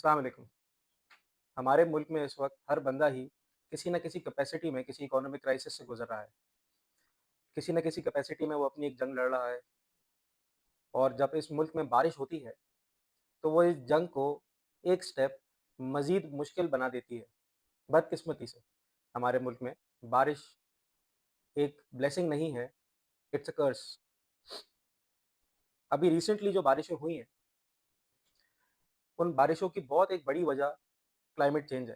अस्सलाम वालेकुम। हमारे मुल्क में इस वक़्त हर बंदा ही किसी न किसी कैपेसिटी में किसी इकोनॉमिक क्राइसिस से गुज़र रहा है। किसी न किसी कैपेसिटी में वो अपनी एक जंग लड़ रहा है और जब इस मुल्क में बारिश होती है, तो वो इस जंग को एक स्टेप मज़ीद मुश्किल बना देती है। बदकिस्मती से हमारे मुल्क में बारिश एक ब्लेसिंग नहीं है, इट्स अ कर्स। अभी रिसेंटली जो बारिशें हुई हैं, उन बारिशों की बहुत एक बड़ी वजह क्लाइमेट चेंज है।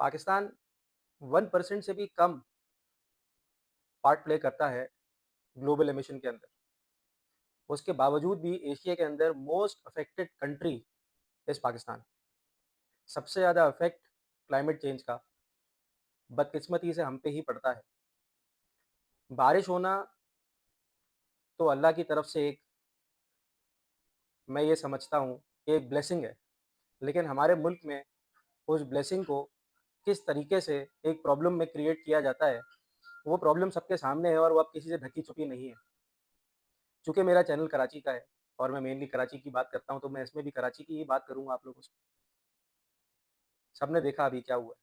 पाकिस्तान 1% से भी कम पार्ट प्ले करता है ग्लोबल एमिशन के अंदर। उसके बावजूद भी एशिया के अंदर most affected country is Pakistan. सबसे ज़्यादा इफ़ेक्ट क्लाइमेट चेंज का बदकिस्मती से हम पे ही पड़ता है। बारिश होना तो अल्लाह की तरफ से एक मैं ये समझता हूँ कि एक ब्लेसिंग है, लेकिन हमारे मुल्क में उस ब्लेसिंग को किस तरीके से एक प्रॉब्लम में क्रिएट किया जाता है, वो प्रॉब्लम सबके सामने है और वो अब किसी से ढकी-छुपी नहीं है। चूँकि मेरा चैनल कराची का है और मैं मेनली कराची की बात करता हूँ, तो मैं इसमें भी कराची की ही बात करूँगा आप लोगों से। सबने देखा अभी क्या हुआ है।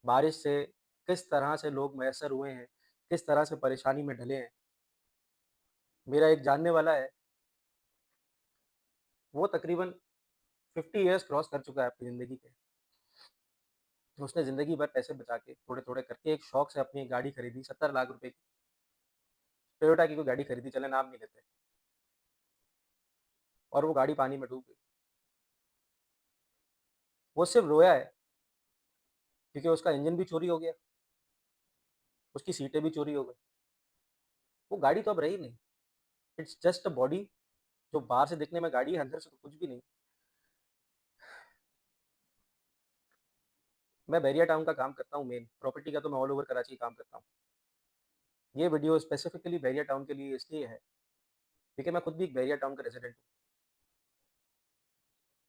बारिश से किस तरह से लोग मुयस्सर हुए हैं, किस तरह से परेशानी में ढले हैं। मेरा एक जानने वाला है, वो तकरीबन 50 इयर्स क्रॉस कर चुका है अपनी ज़िंदगी के। उसने ज़िंदगी भर पैसे बचा के, थोड़े-थोड़े करके एक शौक से अपनी एक गाड़ी खरीदी 70 लाख रुपए की, टोयोटा की कोई गाड़ी खरीदी, चलें नाम नहीं लेते, और वो गाड़ी पानी में डूब गई। वो सिर्फ़ रोया है क्योंकि उसका इंजन भी चोरी हो गया, उसकी सीटें भी चोरी हो गई। वो गाड़ी तो अब रही नहीं, इट्स जस्ट अ बॉडी जो बाहर से दिखने में गाड़ी है, अंदर से तो कुछ भी नहीं। मैं बैरिया टाउन का काम करता हूँ मेन, प्रॉपर्टी का तो मैं ऑल ओवर कराची काम करता हूँ। ये वीडियो स्पेसिफिकली बैरिया टाउन के लिए इसलिए है क्योंकि मैं खुद भी एक बैरिया टाउन का रेज़िडेंट हूँ।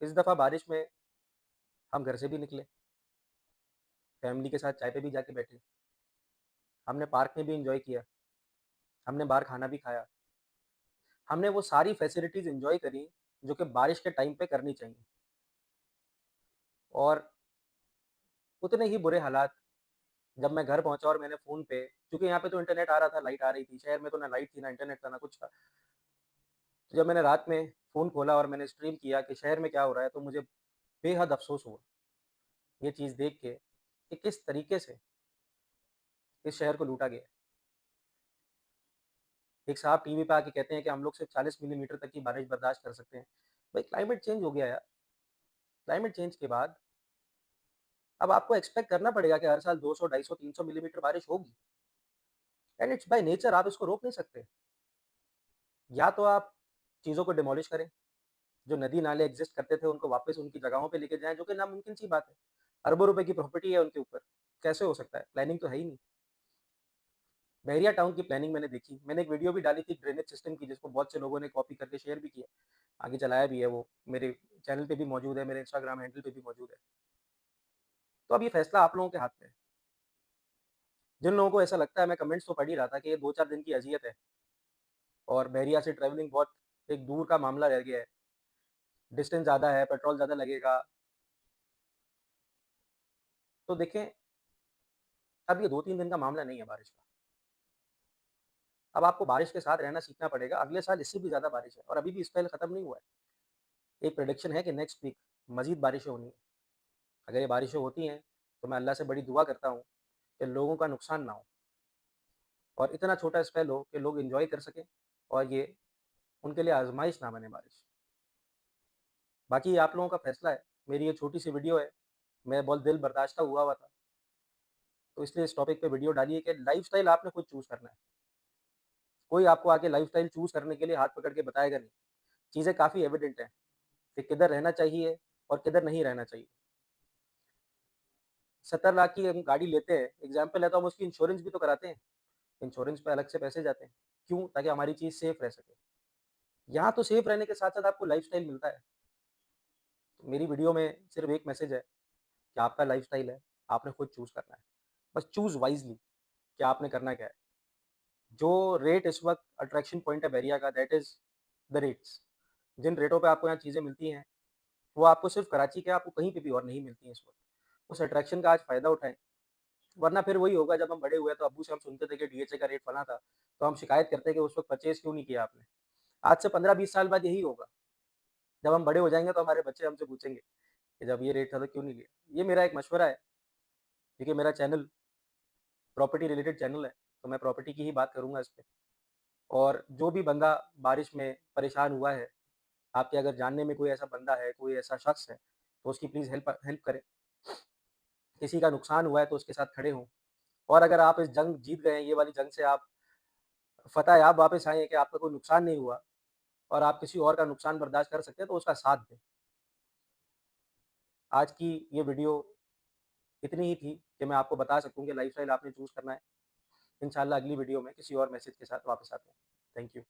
इस दफ़ा बारिश में हम घर से भी निकले, फैमिली के साथ चाय पे भी जाके बैठे, हमने पार्क में भी एन्जॉय किया, हमने बाहर खाना भी खाया, हमने वो सारी फैसिलिटीज़ एन्जॉय करी जो कि बारिश के टाइम पे करनी चाहिए। और उतने ही बुरे हालात जब मैं घर पहुँचा और मैंने फ़ोन पे, क्योंकि यहाँ पे तो इंटरनेट आ रहा था, लाइट आ रही थी, शहर में तो ना लाइट थी, ना इंटरनेट था, ना कुछ था। तो जब मैंने रात में फ़ोन खोला और मैंने स्ट्रीम किया कि शहर में क्या हो रहा है, तो मुझे बेहद अफ़सोस हुआ, ये चीज़ देख के कि किस तरीके से इस शहर को लूटा गया है। एक साहब टीवी पे आके कहते हैं कि हम लोग सिर्फ़ 40 मिलीमीटर तक की बारिश बर्दाश्त कर सकते हैं। भाई क्लाइमेट चेंज हो गया यार, क्लाइमेट चेंज के बाद अब आपको एक्सपेक्ट करना पड़ेगा कि हर साल 200, 250, 300 मिलीमीटर बारिश होगी, एंड इट्स बाय नेचर, आप इसको रोक नहीं सकते। या तो आप चीज़ों को डिमोलिश करें, जो नदी-नाले एक्सिस्ट करते थे उनको वापस उनकी जगहों पे लेके जाएँ, जो कि नामुमकिन सी बात है। अरबों रुपए की प्रॉपर्टी है उनके ऊपर, कैसे हो सकता है? प्लानिंग तो है ही नहीं। बहरिया टाउन की प्लानिंग मैंने देखी, मैंने एक वीडियो भी डाली थी ड्रेनेज सिस्टम की, जिसको बहुत से लोगों ने कॉपी करके शेयर भी किया, आगे चलाया भी है वो, मेरे चैनल पे भी मौजूद है, मेरे इंस्टाग्राम हैंडल पे भी मौजूद है। तो अब ये फैसला आप लोगों के हाथ में है। जिन लोगों को ऐसा लगता है, मैं कमेंट्स तो पढ़ ही रहा था कि ये 2-4 दिन की अज़ियत है और बहरिया से ट्रैवलिंग बहुत एक दूर का मामला रह गया है, डिस्टेंस ज़्यादा है, पेट्रोल ज़्यादा लगेगा। तो देखें, अब ये 2-3 दिन का मामला नहीं है बारिश का। अब आपको बारिश के साथ रहना सीखना पड़ेगा, अगले साल इससे भी ज़्यादा बारिश है और अभी भी स्पेल खत्म नहीं हुआ है। एक प्रेडिक्शन है कि नेक्स्ट वीक मज़ीद बारिशें होनी है। अगर ये बारिशें होती हैं, तो मैं अल्लाह से बड़ी दुआ करता हूँ कि लोगों का नुकसान ना हो और इतना छोटा स्पेल हो कि लोग एन्जॉय कर सकें और ये उनके लिए आज़माइश ना बने बारिश। बाकी ये आप लोगों का फैसला है। मेरी ये छोटी-सी वीडियो है, मैं बहुत दिल बर्दाश्ता हुआ हुआ था, तो इसलिए इस टॉपिक पे वीडियो डाली है कि लाइफ़स्टाइल आपने खुद चूज़ करना है। कोई आपको आके लाइफ़स्टाइल चूज़ करने के लिए हाथ पकड़ के बताएगा नहीं। चीज़ें काफ़ी एविडेंट हैं कि किधर रहना चाहिए और किधर नहीं रहना चाहिए। 70 लाख की हम गाड़ी लेते हैं, एग्ज़ाम्पल है, तो हम उसकी इंश्योरेंस भी तो कराते हैं। इंश्योरेंस पे अलग से पैसे जाते हैं। क्यों? ताकि हमारी चीज़ सेफ रह सके। यहाँ तो सेफ रहने के साथ-साथ आपको लाइफ़स्टाइल मिलता है। तो मेरी वीडियो में सिर्फ़ एक मैसेज है कि आपका लाइफ़स्टाइल है, आपने खुद चूज़ करना है। बस चूज़ वाइज़ली कि आपने करना क्या है। जो रेट इस वक़्त अट्रैक्शन पॉइंट है बहरिया का, दैट इज़ द रेट्स। जिन रेटों पे आपको यहाँ चीज़ें मिलती हैं, वो आपको सिर्फ़ कराची क्या, आपको कहीं पे भी और नहीं मिलती हैं इस वक़्त। उस अट्रैक्शन का आज फ़ायदा उठाएँ, वरना फिर वही होगा जब हम बड़े हुए तो अब्बू से हम सुनते थे कि डीएचए का रेट फलाँ था, तो हम शिकायत करते कि उस वक़्त परचेज़ क्यों नहीं किया आपने? आज से 15-20 साल बाद यही होगा। जब हम बड़े हो जाएँगे तो हमारे बच्चे हमसे पूछेंगे कि जब ये रेट था तो क्यों नहीं लिया? ये मेरा एक मशवरा है, देखिए मेरा चैनल प्रॉपर्टी रिलेटेड चैनल है, तो मैं प्रॉपर्टी की ही बात करूँगा इस पे। और जो भी बंदा बारिश में परेशान हुआ है, आपके अगर जानने में कोई ऐसा बंदा है, कोई ऐसा शख्स है, तो उसकी प्लीज़ हेल्प हेल्प करें। किसी का नुकसान हुआ है तो उसके साथ खड़े हों। और अगर आप इस जंग जीत गए हैं, ये वाली जंग से आप फ़तह-याब वापस आए हैं कि आपका कोई नुकसान नहीं हुआ और आप किसी और का नुकसान बर्दाश्त कर सकते हैं, तो उसका साथ दें। आज की ये वीडियो इतनी ही थी कि मैं आपको बता सकूँ कि लाइफ़स्टाइल आपने चूज़ करना है। इंशाअल्लाह अगली वीडियो में किसी और मैसेज के साथ वापस आते हैं। Thank you.